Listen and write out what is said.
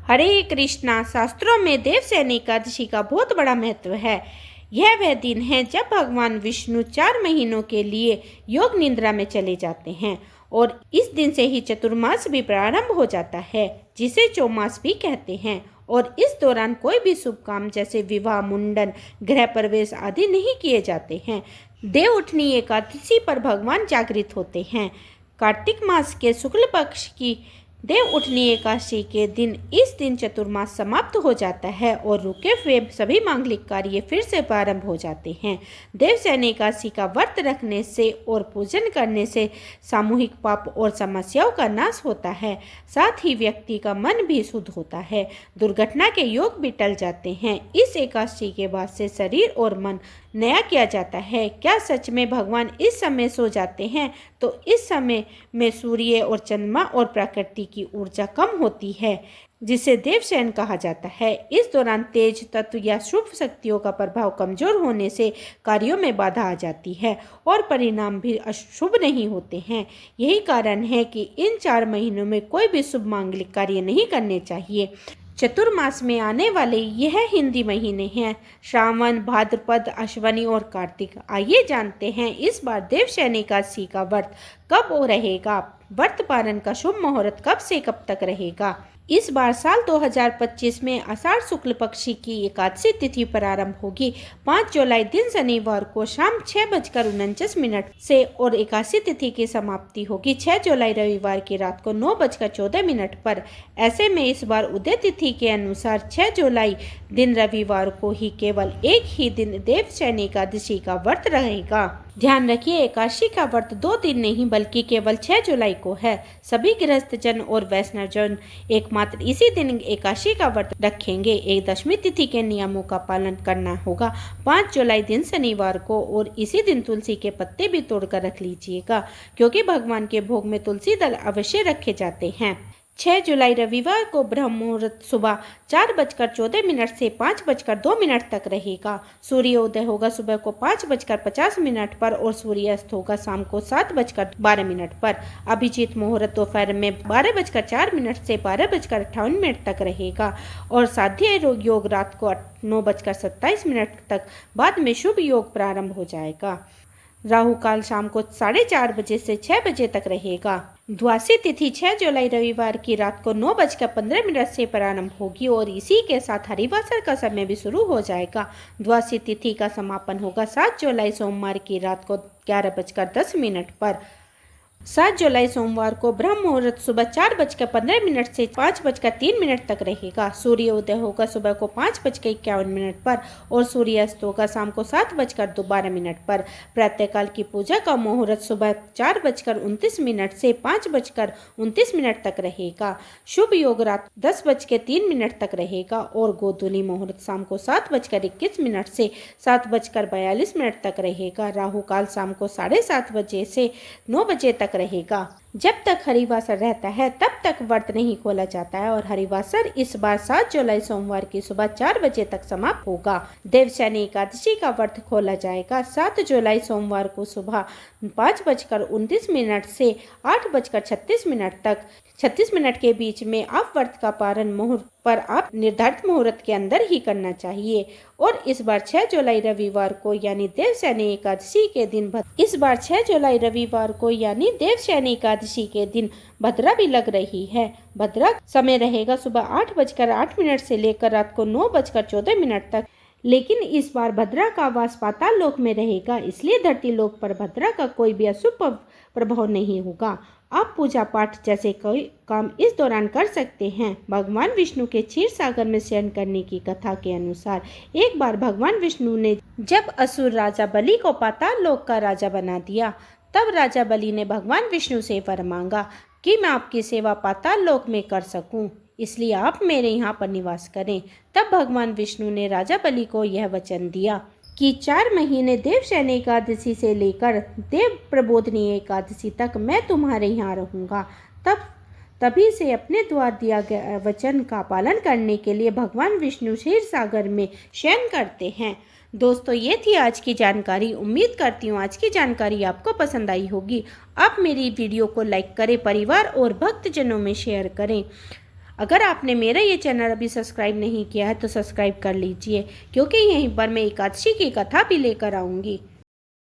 हरे कृष्णा। शास्त्रों में देवशयनी एकादशी का बहुत बड़ा महत्व है। यह वह दिन है जब भगवान विष्णु 4 महीनों के लिए योग निद्रा में चले जाते हैं और इस दिन से ही चतुर्मास भी प्रारंभ हो जाता है, जिसे चौमास भी कहते हैं। और इस दौरान कोई भी शुभ काम जैसे विवाह, मुंडन, गृह प्रवेश आदि नहीं किए जाते हैं। देव उठनी एकादशी पर भगवान जागृत होते हैं। कार्तिक मास के शुक्ल पक्ष की देव उठनी एकादशी के दिन इस दिन चतुर्मास समाप्त हो जाता है और रुके हुए सभी मांगलिक कार्य फिर से प्रारंभ हो जाते हैं। देवशयनी एकादशी का व्रत रखने से और पूजन करने से सामूहिक पाप और समस्याओं का नाश होता है, साथ ही व्यक्ति का मन भी शुद्ध होता है, दुर्घटना के योग भी टल जाते हैं। इस एकादशी के बाद से शरीर और मन नया किया जाता है। क्या सच में भगवान इस समय सो जाते हैं? तो इस समय में सूर्य और चंद्रमा और प्रकृति की ऊर्जा कम होती है, जिसे देवशयन कहा जाता है। इस दौरान तेज तत्व या शुभ शक्तियों का प्रभाव कमजोर होने से कार्यों में बाधा आ जाती है और परिणाम भी अशुभ नहीं होते हैं। यही कारण है कि इन 4 महीनों में कोई भी शुभ मांगलिक कार्य नहीं करने चाहिए। चतुर्मास में आने वाले यह हिंदी महीने हैं श्रावण, भाद्रपद, अश्वनी और कार्तिक। आइए जानते हैं इस बार देवशयनी एकादशी का व्रत कब हो रहेगा। व्रत पालन का शुभ मुहूर्त कब से कब तक रहेगा। इस बार साल 2025 में आषाढ़ शुक्ल पक्ष की एकादशी तिथि प्रारंभ होगी 5 जुलाई दिन शनिवार को शाम 6:49 से और एकादशी तिथि की समाप्ति होगी 6 जुलाई रविवार की रात को 9:14 पर। ऐसे में इस बार उदय तिथि के अनुसार 6 जुलाई दिन रविवार को ही केवल एक ही दिन देवशयनी एकादशी का व्रत रहेगा। ध्यान रखिए, एकादशी का व्रत 2 दिन नहीं बल्कि केवल 6 जुलाई को है। सभी गृहस्थ जन और वैष्णव जन एकमात्र इसी दिन एकादशी का व्रत रखेंगे। एक दशमी तिथि के नियमों का पालन करना होगा 5 जुलाई दिन शनिवार को, और इसी दिन तुलसी के पत्ते भी तोड़कर रख लीजिएगा, क्योंकि भगवान के भोग में तुलसी दल अवश्य रखे जाते हैं। 6 जुलाई रविवार को ब्रह्म मुहूर्त सुबह 4:14 से 5:02 तक रहेगा। सूर्योदय होगा सुबह को 5:50 पर और सूर्यास्त होगा शाम को 7:12 पर। अभिजीत मुहूर्त दोपहर में 12:04 से 12:58 तक रहेगा और साध्य योग रात को 9:27 तक। बाद में शुभ योग प्रारंभ हो जाएगा। राहु काल शाम को 4:30 बजे से 6 बजे तक रहेगा। द्वादशी तिथि 6 जुलाई रविवार की रात को 9:15 से प्रारंभ होगी और इसी के साथ हरिवासर का समय भी शुरू हो जाएगा। द्वादशी तिथि का समापन होगा 7 जुलाई सोमवार की रात को 11:10 पर। 7 जुलाई सोमवार को ब्रह्म मुहूर्त सुबह 4:15 से 5:03 तक रहेगा। सूर्योदय होगा सुबह को 5:51 पर और सूर्यास्त होगा शाम को 7:12 पर। प्रातःकाल की पूजा का मुहूर्त सुबह 4:29 से 5:29 तक रहेगा। शुभ योग रात 10:03 तक रहेगा और गोधूली मुहूर्त शाम को 7:21 से 7:42 तक रहेगा। राहु काल शाम को 7:30 बजे से 9 बजे तक रहेगा। जब तक हरिवासर रहता है तब तक व्रत नहीं खोला जाता है और हरिवासर इस बार 7 जुलाई सोमवार की सुबह 4 बजे तक समाप्त होगा। देवशयनी एकादशी का व्रत खोला जाएगा 7 जुलाई सोमवार को सुबह 5:29 से 8:36 तक। 36 मिनट के बीच में आप व्रत का पारण मुहूर्त पर आप निर्धारित मुहूर्त के अंदर ही करना चाहिए। और इस बार 6 जुलाई रविवार को यानी देवशयनी एकादशी के दिन भद्रा भी लग रही है। भद्रा समय रहेगा सुबह 8:08 से लेकर रात को 9:14 तक। लेकिन इस बार भद्रा का वास पाताल लोक में रहेगा, इसलिए धरती लोक पर भद्रा का कोई भी अशुभ प्रभाव नहीं होगा। आप पूजा पाठ जैसे कोई काम इस दौरान कर सकते हैं। भगवान विष्णु के क्षीर सागर में शयन करने की कथा के अनुसार एक बार भगवान विष्णु ने जब असुर राजा बलि को पाताल लोक का राजा बना दिया, तब राजा बलि ने भगवान विष्णु से वर मांगा कि मैं आपकी सेवा पाताल लोक में कर सकूं, इसलिए आप मेरे यहाँ पर निवास करें। तब भगवान विष्णु ने राजा बलि को यह वचन दिया कि 4 महीने देवशयनी एकादशी से लेकर देव प्रबोधनी एकादशी तक मैं तुम्हारे यहाँ रहूँगा। तभी से अपने द्वारा दिया गया वचन का पालन करने के लिए भगवान विष्णु क्षीर सागर में शयन करते हैं। दोस्तों, ये थी आज की जानकारी। उम्मीद करती हूँ आज की जानकारी आपको पसंद आई होगी। आप मेरी वीडियो को लाइक करें, परिवार और भक्तजनों में शेयर करें। अगर आपने मेरा ये चैनल अभी सब्सक्राइब नहीं किया है तो सब्सक्राइब कर लीजिए, क्योंकि यहीं पर मैं एकादशी की कथा भी लेकर आऊँगी।